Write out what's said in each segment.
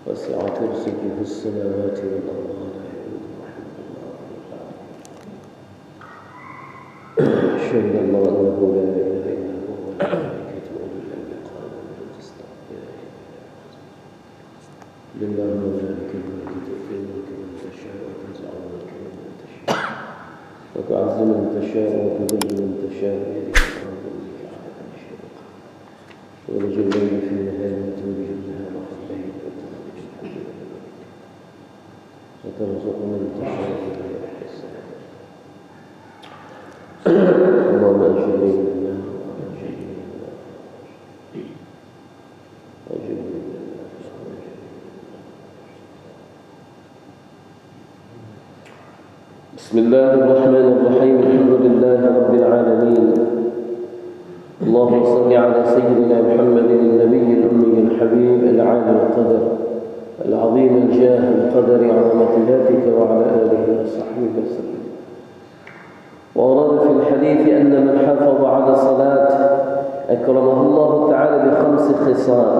وسع كرسيه السماوات والأرض ولا يؤوده حفظهما أشهد أن لا إله إلا هو والملائكة وأولو العلم قائما بالقسط لله ملائكة الملك تؤتي الملك من تشاء وتنزع الملك ممن تشاء وتعز من تشاء وتذل من تشاء بيدك الأمر إنك على كل شيء قدير تولج الليل في النهار وتولج النهار في الليل وتولج الحب وترزق من تشاء بغير حساب اللهم أجرني من النار وأجرني من النار أجرني من النار بسم الله الرحمن الرحيم الحمد لله رب العالمين اللهم صل على سيدنا محمد النبي الأمي الحبيب العالي القدر العظيم الجاه القدر عظمة ذاتك وعلى آله وصحبه وسلم. وورد في الحديث أن من حافظ على الصلاة أكرمه الله تعالى ب5 خصال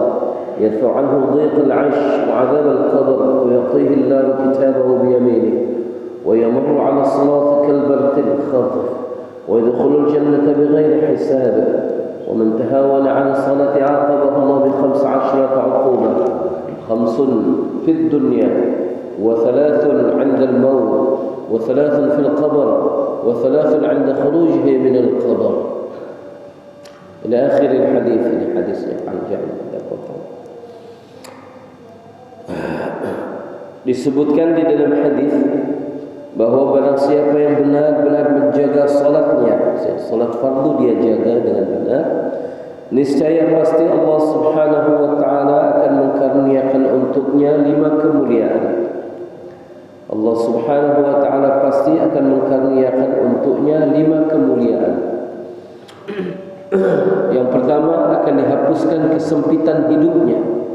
يدفع عنه ضيق العيش وعذاب القبر ويعطيه الله كتابه بيمينه ويمر على الصراط كالبرق الخاطف ويدخل الجنة بغير حساب. ومن تهاون عن الصلاة عاقبه الله ب15 عقوبة: 5 في الدنيا و3 عند الموت و3 في القبر و3 عند خروجه من القبر إلى آخر الحديث. Ini hadisnya panjang kita potong. Disebutkan di dalam hadis bahwa barang siapa yang benar-benar menjaga salatnya, salat fardu dia jaga dengan benar, niscaya pasti Allah Subhanahu wa taala akan mengkaruniakan untuknya 5 kemuliaan. Allah Subhanahu wa taala pasti akan mengkaruniakan untuknya 5 kemuliaan. Yang pertama, akan dihapuskan kesempitan hidupnya.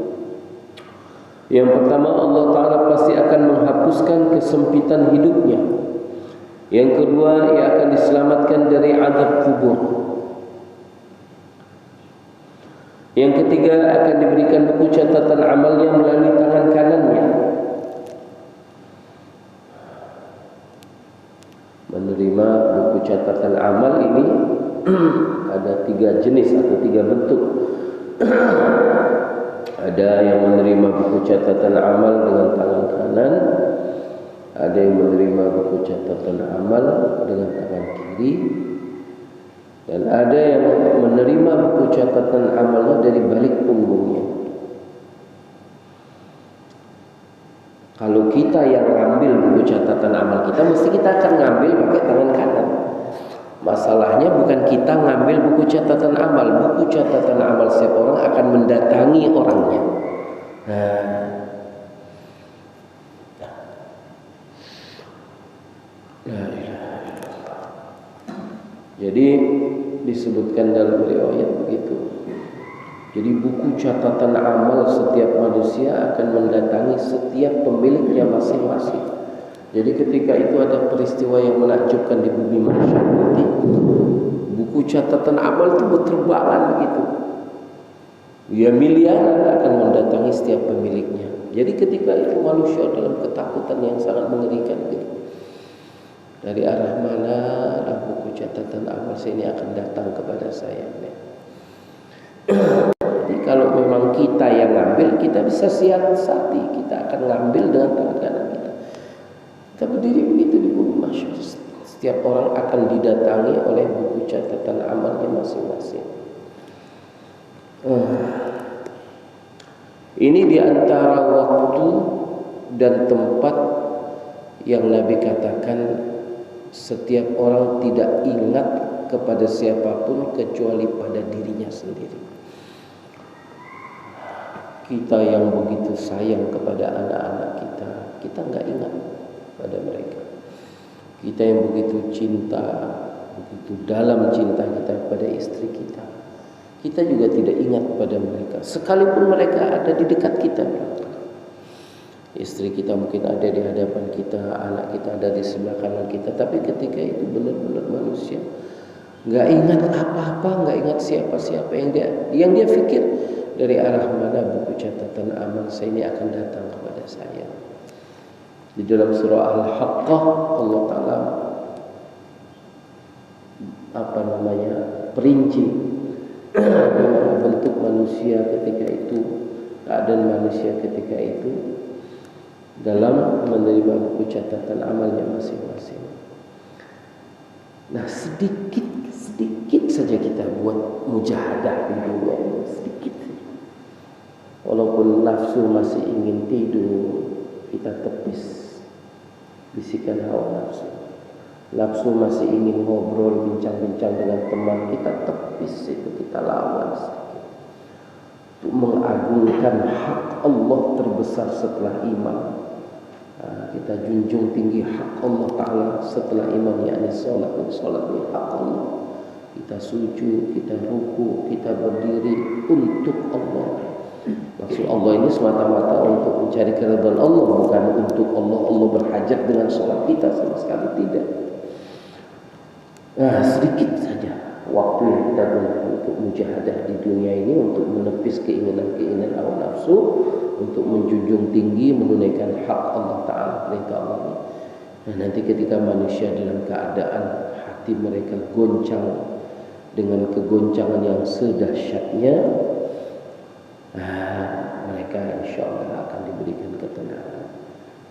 Yang pertama, Allah Ta'ala pasti akan menghapuskan kesempitan hidupnya. Yang kedua, ia akan diselamatkan dari azab kubur. Yang ketiga, akan diberikan buku catatan amalnya melalui tangan kanannya. Menerima buku catatan amal ini ada 3 jenis atau 3 bentuk. Ada yang menerima buku catatan amal dengan tangan kanan, ada yang menerima buku catatan amal dengan tangan kiri, dan ada yang menerima buku catatan amalnya dari balik punggungnya. Kalau kita yang ngambil buku catatan amal kita, mesti kita akan ngambil pakai tangan kanan. Masalahnya bukan kita ngambil buku catatan amal. Buku catatan amal setiap orang akan mendatangi orangnya. Jadi disebutkan dalam riwayat begitu. Jadi buku catatan amal setiap manusia akan mendatangi setiap pemiliknya masing-masing. Jadi ketika itu ada peristiwa yang menakjubkan di bumi manusia nanti, buku catatan amal itu berterbangan begitu. Ya, miliaran akan mendatangi setiap pemiliknya. Jadi ketika itu manusia dalam ketakutan yang sangat mengerikan gitu. Dari arah mana buku catatan amal ini akan datang kepada saya? Jadi kalau memang kita yang ngambil, kita bisa siasati, kita akan ngambil dengan tangan kanan kita. Kita berdiri begitu di bumi masyarakat. Setiap orang akan didatangi oleh buku catatan amalnya masing-masing. Ini diantara waktu dan tempat yang Nabi katakan setiap orang tidak ingat kepada siapapun kecuali pada dirinya sendiri. Kita yang begitu sayang kepada anak-anak kita, kita nggak ingat pada mereka. Kita yang begitu cinta, begitu dalam cinta kita kepada istri kita, kita juga tidak ingat pada mereka. Sekalipun mereka ada di dekat kita, istri kita mungkin ada di hadapan kita, anak kita ada di sebelah kanan kita, tapi ketika itu benar-benar manusia nggak ingat apa-apa, nggak ingat siapa-siapa. Yang dia pikir dari arah mana buku catatan amal saya ini akan datang kepada saya. Di dalam surah Al-Haqqah Allah Ta'ala perinci bentuk manusia ketika itu, keadaan manusia ketika itu dalam menerima buku catatan amalnya masing-masing. Nah, sedikit saja kita buat mujahadah di dunia ini, sedikit saja. Walaupun nafsu masih ingin tidur, kita tepis bisikan hawa nafsu. Nafsu masih ingin ngobrol, bincang-bincang dengan teman, kita tepis itu, kita lawan sedikit. Untuk mengagungkan hak Allah terbesar setelah iman. Kita junjung tinggi hak Allah Ta'ala setelah iman, yakni sholat ini hak Allah. Kita sujud, kita ruku, kita berdiri untuk Allah. Maksud Allah ini semata-mata untuk mencari keridhaan Allah, bukan untuk Allah berhajat dengan sholat kita, sama sekali tidak. Nah, sedikit saja waktu yang kita gunakan untuk mujahadah di dunia ini, untuk menepis keinginan-keinginan hawa nafsu, untuk menjunjung tinggi menunaikan hak Allah Ta'ala, perintah Allah ini. Nah, nanti ketika manusia dalam keadaan hati mereka goncang dengan kegoncangan yang sedahsyatnya, mereka insya Allah akan diberikan ketenangan.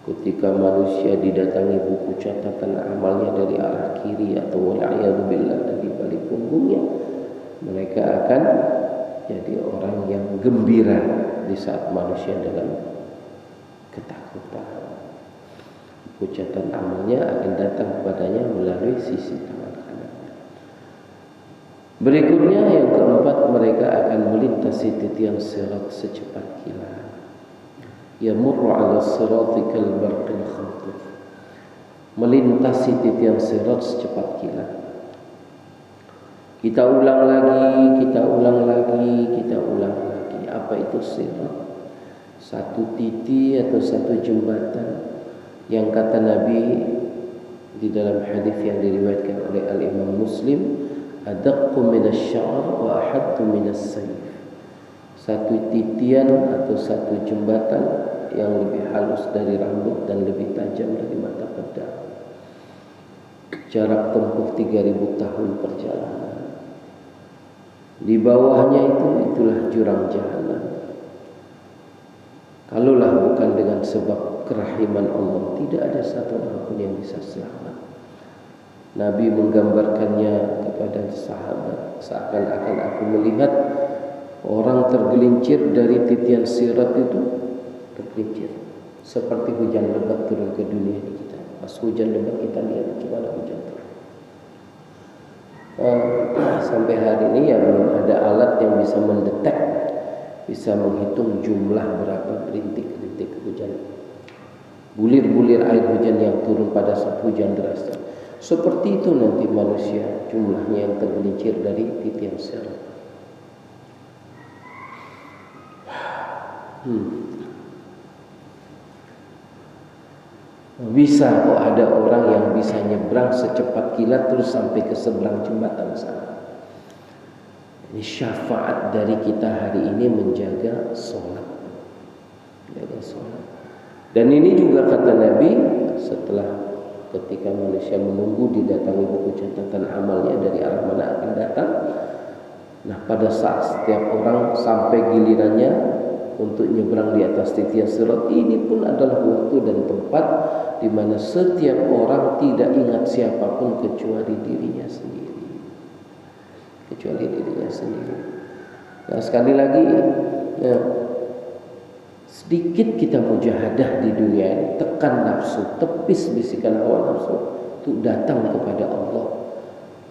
Ketika manusia didatangi buku catatan amalnya dari arah kiri atau wal'iyadzubillah dari balik punggungnya, mereka akan jadi orang yang gembira di saat manusia dalam ketakutan. Buku catatan amalnya akan datang kepadanya melalui sisi tangan kanannya. Berikutnya yang keempat, mereka akan melintasi titian sirat secepat kilat. Yamurru 'ala sirati kal barqil khatif. Melintasi titian sirat secepat kilat. Kita ulang lagi. Apa itu sirat? Satu titi atau satu jembatan yang kata Nabi di dalam hadis yang diriwayatkan oleh Al-Imam Muslim, adaqqu minasy-sya'r wa ahaddu minas-sayf. Satu titian atau satu jembatan yang lebih halus dari rambut dan lebih tajam dari mata pedang. Jarak tempuh 3000 tahun perjalanan. Di bawahnya itulah jurang jahanam. Kalaulah bukan dengan sebab kerahiman Allah, tidak ada satu orang pun yang bisa selamat. Nabi menggambarkannya kepada sahabat, seakan-akan aku melihat orang tergelincir dari titian sirat itu, tergelincir seperti hujan lebat turun ke dunia ini kita. Pas hujan lebat kita lihat gimana hujan turun. Sampai hari ini ya belum ada alat yang bisa mendetek, bisa menghitung jumlah berapa rintik-rintik hujan, bulir-bulir air hujan yang turun pada saat hujan deras. Seperti itu nanti manusia jumlahnya yang tergelincir dari titian sirat. Bisa kok ada orang yang bisa nyebrang secepat kilat terus sampai ke seberang jembatan sana. Ini syafaat dari kita hari ini menjaga sholat. Dan ini juga kata Nabi, setelah ketika manusia menunggu didatangi buku catatan amalnya dari arah mana akan datang. Nah, pada saat setiap orang sampai gilirannya untuk nyebrang di atas titian sirat, ini pun adalah waktu dan tempat di mana setiap orang tidak ingat siapapun kecuali dirinya sendiri. Nah, sekali lagi, sedikit kita mujahadah di dunia ini, tekan nafsu, tepis bisikan hawa nafsu, untuk datang kepada Allah.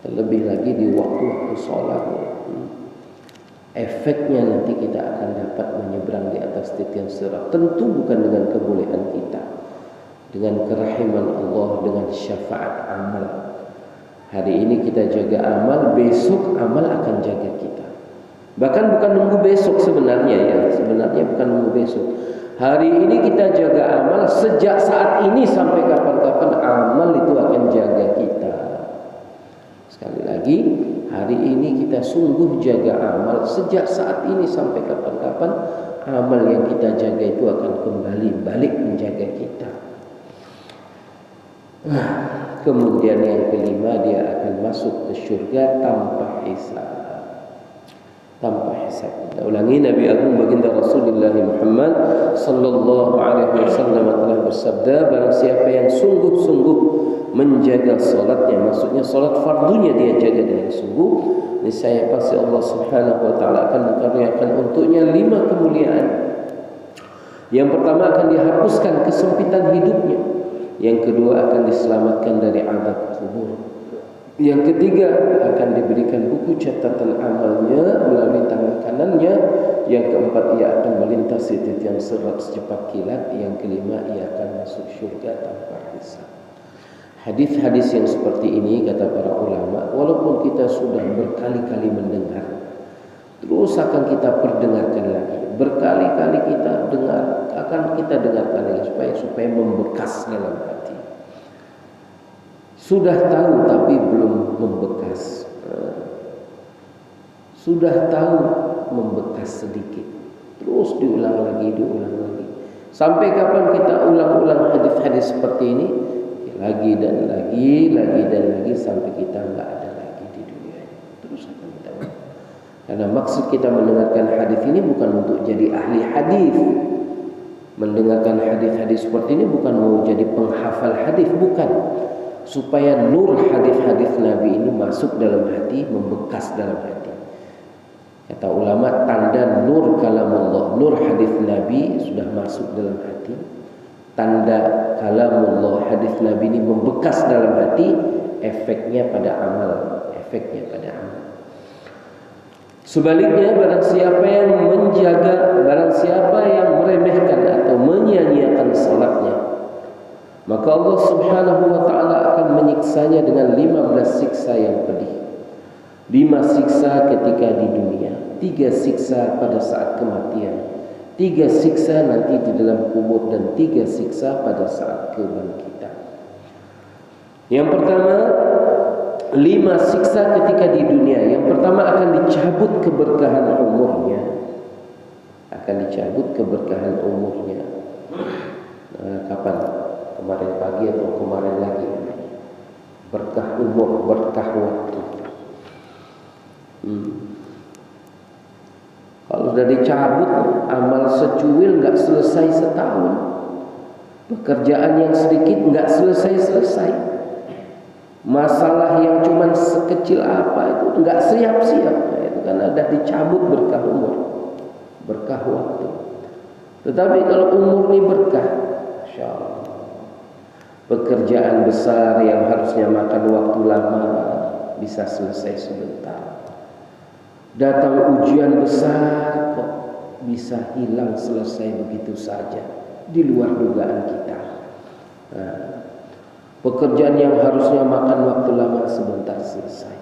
Terlebih lagi di waktu-waktu sholat. Efeknya nanti kita akan dapat menyeberang di atas titian sirat. Tentu bukan dengan kebolehan kita, dengan kerahiman Allah, dengan syafaat amal. Hari ini kita jaga amal, besok amal akan jaga kita. Bahkan bukan nunggu besok sebenarnya bukan nunggu besok. Hari ini kita jaga amal, sejak saat ini sampai kapan-kapan amal itu akan jaga kita. Sekali lagi, hari ini kita sungguh jaga amal, sejak saat ini sampai kapan-kapan amal yang kita jaga itu akan kembali balik menjaga kita. Kemudian yang kelima, dia akan masuk ke surga tanpa hisab. Tanpa hisab. Kita ulangi, Nabi Agung Baginda Rasulullah Muhammad sallallahu alaihi wasallam telah bersabda, barang siapa yang sungguh-sungguh menjaga salatnya, maksudnya salat fardunya dia jaga dengan sungguh, niscaya pasti Allah Subhanahu wa taala akan mengaruniakan untuknya 5 kemuliaan. Yang pertama, akan dihapuskan kesempitan hidupnya. Yang kedua, akan diselamatkan dari azab kubur. Yang ketiga, akan diberikan buku catatan amalnya melalui tangan kanannya. Yang keempat, ia akan melintasi titian sirat secepat kilat. Yang kelima, ia akan masuk syurga tanpa hisab. Hadis-hadis yang seperti ini, kata para ulama, walaupun kita sudah berkali-kali mendengar, terus akan kita perdengarkan lagi, berkali-kali kita dengar, akan kita dengarkan lagi supaya membekas dalam hati. Sudah tahu tapi belum membekas. Sudah tahu membekas sedikit, terus diulang lagi. Sampai kapan kita ulang-ulang hadis-hadis seperti ini? Lagi dan lagi sampai kita enggak ada lagi di dunia ini. Terus akan kita ulang. Karena maksud kita mendengarkan hadis ini bukan untuk jadi ahli hadis. Mendengarkan hadis-hadis seperti ini bukan mau jadi penghafal hadis, bukan. Supaya nur hadis-hadis Nabi ini masuk dalam hati, membekas dalam hati. Kata ulama, tanda nur kalamullah, nur hadis Nabi sudah masuk dalam hati. Tanda kalamullah, hadis Nabi ini membekas dalam hati, efeknya pada amal. Sebaliknya, barang siapa yang menjaga, barang siapa yang meremehkan atau menyia-nyiakan salatnya, maka Allah Subhanahu wa taala akan menyiksanya dengan 15 siksa yang pedih. 5 siksa ketika di dunia, 3 siksa pada saat kematian, 3 siksa nanti di dalam kubur, dan 3 siksa pada saat kebangkitan. Yang pertama, 5 siksa ketika di dunia. Yang pertama, akan dicabut keberkahan umurnya. Kapan? Kemarin pagi atau kemarin lagi? Berkah umur, berkah waktu. Kalau sudah dicabut, amal secuil nggak selesai setahun. Pekerjaan yang sedikit nggak selesai. Masalah yang cuma sekecil apa itu nggak siap-siap. Nah, itu kan ada dicabut berkah umur, berkah waktu. Tetapi kalau umur ini berkah, insya Allah, pekerjaan besar yang harusnya makan waktu lama bisa selesai sebentar. Datang ujian besar kok bisa hilang selesai begitu saja, di luar dugaan kita. Pekerjaan yang harusnya makan waktu lama sebentar selesai.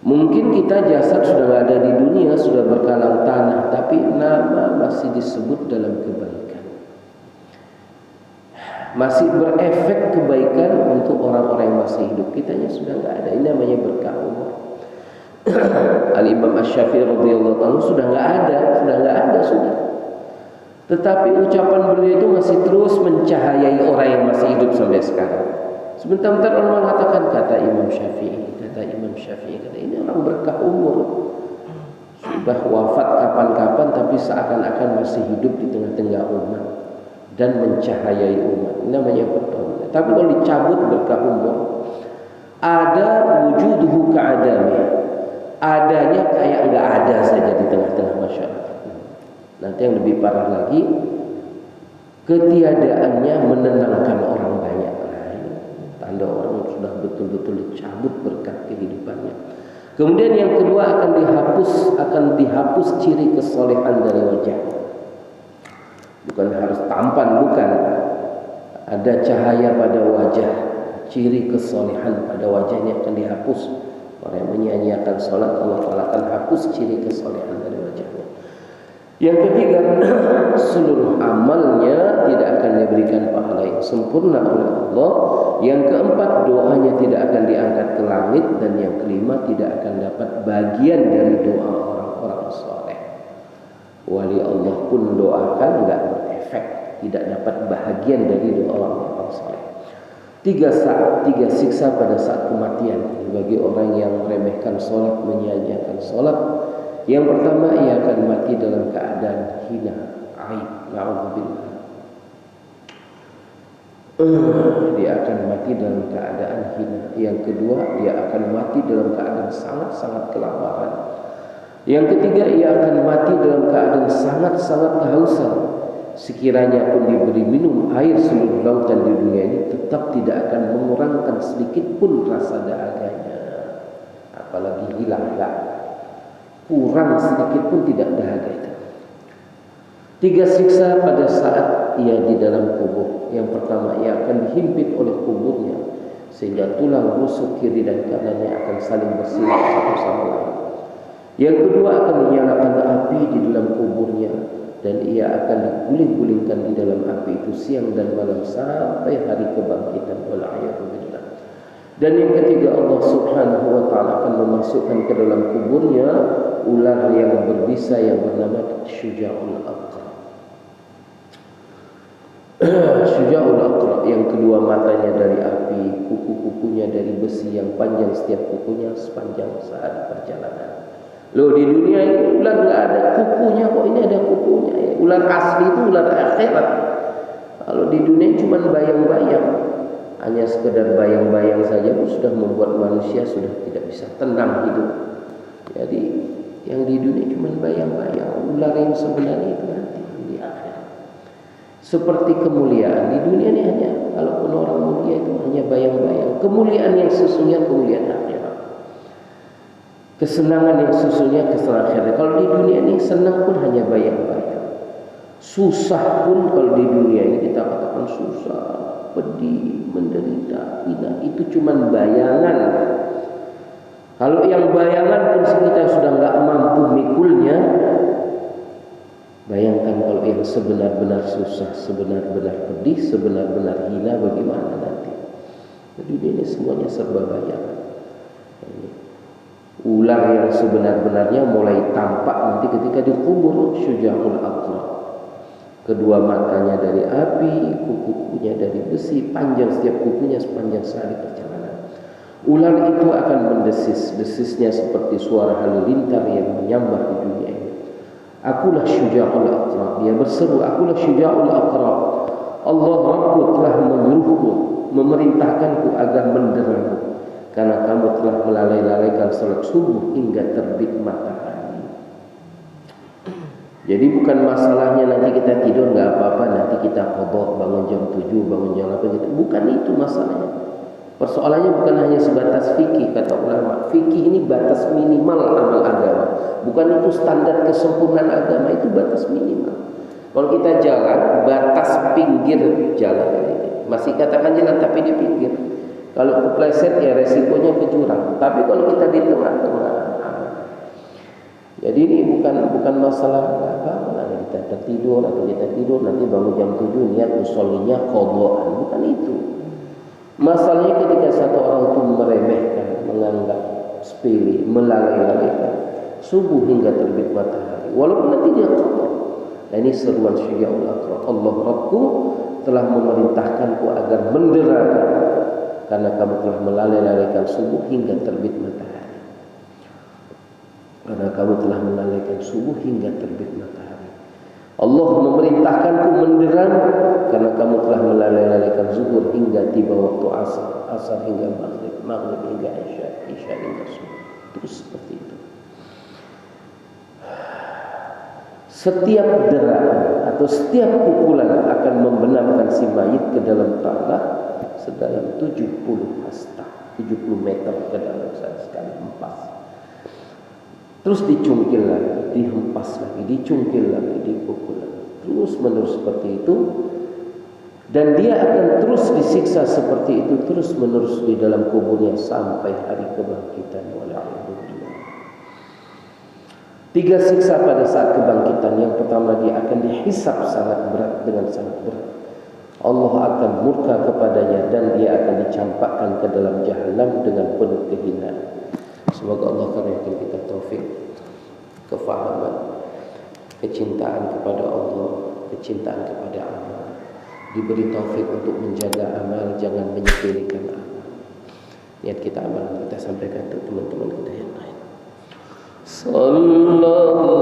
Mungkin kita jasad sudah tidak ada di dunia, sudah berkalang tanah, tapi nama masih disebut dalam kebaikan. Masih berefek kebaikan untuk orang-orang yang masih hidup. Kitanya sudah tidak ada. Ini namanya berkah umur. Al-Imam Asy-Syafi'i radhiyallahu anhu sudah tidak ada. Tetapi ucapan beliau itu masih terus mencahayai orang yang masih hidup sampai sekarang. Sebentar-bentar orang mengatakan, kata Imam Syafi'i, ini orang berkah umur. Sudah wafat kapan-kapan, tapi seakan-akan masih hidup di tengah-tengah umat dan mencahayai umat. Ini namanya berkah umur. Tapi kalau dicabut berkah umur, ada wujuduhu ka'adami, adanya kayak enggak ada saja di tengah-tengah masyarakat. Nanti yang lebih parah lagi, ketiadaannya menenangkan orang banyak. Tanda orang sudah betul-betul dicabut berkat kehidupannya. Kemudian yang kedua, akan dihapus ciri kesolehan dari wajah. Bukan harus tampan, bukan. Ada cahaya pada wajah, ciri kesolehan pada wajahnya akan dihapus. Orang yang menyia-nyiakan sholat, Allah Ta'ala akan hapus ciri kesolehan dari wajahnya. Yang ketiga, seluruh amalnya tidak akan diberikan pahala yang sempurna oleh Allah. Yang keempat, doanya tidak akan diangkat ke langit. Dan yang kelima, tidak akan dapat bagian dari doa orang-orang saleh. Wali Allah pun doakan enggak berefek, tidak dapat bahagian dari doa orang-orang saleh. Tiga siksa pada saat kematian bagi orang yang meremehkan sholat, menyia-nyiakan sholat. Yang pertama, ia akan mati dalam keadaan hina, aib, na'udzubillah. Dia akan mati dalam keadaan hina. Yang kedua, dia akan mati dalam keadaan sangat-sangat kelaparan. Yang ketiga, ia akan mati dalam keadaan sangat-sangat kehausan. Sekiranya pun diberi minum air seluruh lautan di dunia ini, tetap tidak akan mengurangkan sedikit pun rasa dahaganya. Apalagi hilang, kurang sedikit pun tidak dahaga itu. Tiga siksa pada saat ia di dalam kubur. Yang pertama, ia akan dihimpit oleh kuburnya sehingga tulang rusuk kiri dan kanannya akan saling bersilang satu sama lain. Yang kedua, akan dinyalakan api di dalam kuburnya dan ia akan diguling-gulingkan di dalam api itu siang dan malam sampai hari kebangkitan. Wal'iyadzubillah. Dan yang ketiga, Allah Subhanahu wa ta'ala akan memasukkan ke dalam kuburnya ular yang berbisa yang bernama Syuja'ul Aqra. Syuja'ul Aqra, yang kedua matanya dari api, kuku-kukunya dari besi yang panjang, setiap kukunya sepanjang sehari perjalanan. Loh, di dunia ini ular nggak ada kukunya, kok ini ada kukunya ya. Ular asli itu ular akhirat. Kalau di dunia cuma bayang-bayang, hanya sekedar bayang-bayang saja pun sudah membuat manusia sudah tidak bisa tenang hidup. Jadi yang di dunia cuma bayang-bayang, ular yang sebenarnya itu nanti di akhirat. Seperti kemuliaan di dunia ini hanya, kalaupun orang mulia itu hanya bayang-bayang. Kemuliaan yang sesungguhnya kemuliaan akhirat. Kesenangan yang sesungguhnya kesenangan akhirat. Kalau di dunia ini senang pun hanya bayang-bayang. Susah pun kalau di dunia ini kita katakan susah, pedih, menderita, hina, itu cuma bayangan. Kalau yang bayangan pun kita sudah nggak mampu mikulnya, bayangkan kalau yang sebenar-benar susah, sebenar-benar pedih, sebenar-benar hina, bagaimana nanti? Jadi ini semuanya serba bayangan. Ular yang sebenar-benarnya mulai tampak nanti ketika dikubur. Syuja'ul Aqra, kedua matanya dari api, kuku-kukunya dari besi, panjang setiap kukunya sepanjang sehari perjalanan. Ular itu akan mendesis, desisnya seperti suara halilintar yang menyambar di dunia ini. Akulah Syuja'ul Aqra, dia berseru, akulah Syuja'ul Aqra. Allah Rabbku telah menyuruhku, memerintahkanku agar menderamu, karena kamu telah melalaikan salat subuh hingga terbit matahari. Jadi bukan masalahnya nanti kita tidur nggak apa-apa, nanti kita qadha bangun jam 7, bangun jam 8 gitu. Bukan itu masalahnya. Persoalannya bukan hanya sebatas fikih, kata ulama. Fikih ini batas minimal amal agama. Bukan itu standar kesempurnaan agama, itu batas minimal. Kalau kita jalan, batas pinggir jalan masih katakan jalan tapi di pinggir. Kalau kepleset ya resikonya ke jurang. Tapi kalau kita di tengah-tengah, jadi ini bukan masalah apa, kita tertidur atau kita tidur nanti bangun jam 7 niat musollinya qadhaan, bukan itu. Masalahnya ketika satu orang itu meremehkan, menganggap sepele, melalaikan subuh hingga terbit matahari, walaupun nanti dia qadha. Nah, ini seruan Syuja'ul Aqra. Allah Rabbku telah memerintahkanku agar menderakan, karena kamu telah melalaikan subuh hingga terbit matahari. Karena kamu telah melalaikan subuh hingga terbit matahari. Allah memerintahkanku menderang karena kamu telah melalaikan zuhur hingga tiba waktu asar hingga maghrib hingga isya hingga subuh. Terus seperti itu. Setiap deraan atau setiap pukulan akan membenamkan si mayit ke dalam tanah sedalam 70 hasta, 70 meter ke dalam sekali hempas. Terus dicungkil lagi, dihempas lagi, dicungkil lagi, dipukul lagi. Terus menerus seperti itu. Dan dia akan terus disiksa seperti itu terus menerus di dalam kuburnya sampai hari kebangkitan. 3 siksa pada saat kebangkitan. Yang pertama, dia akan dihisab sangat berat, dengan sangat berat. Allah akan murka kepadanya dan dia akan dicampakkan ke dalam jahanam dengan penuh kehinaan. Semoga Allah karuniakan kita taufik, kefahaman, kecintaan kepada Allah, kecintaan kepada amal. Diberi taufik untuk menjaga amal, jangan menyepelekan amal. Niat kita amal kita sampaikan untuk teman-teman kita yang lain. Sallallahu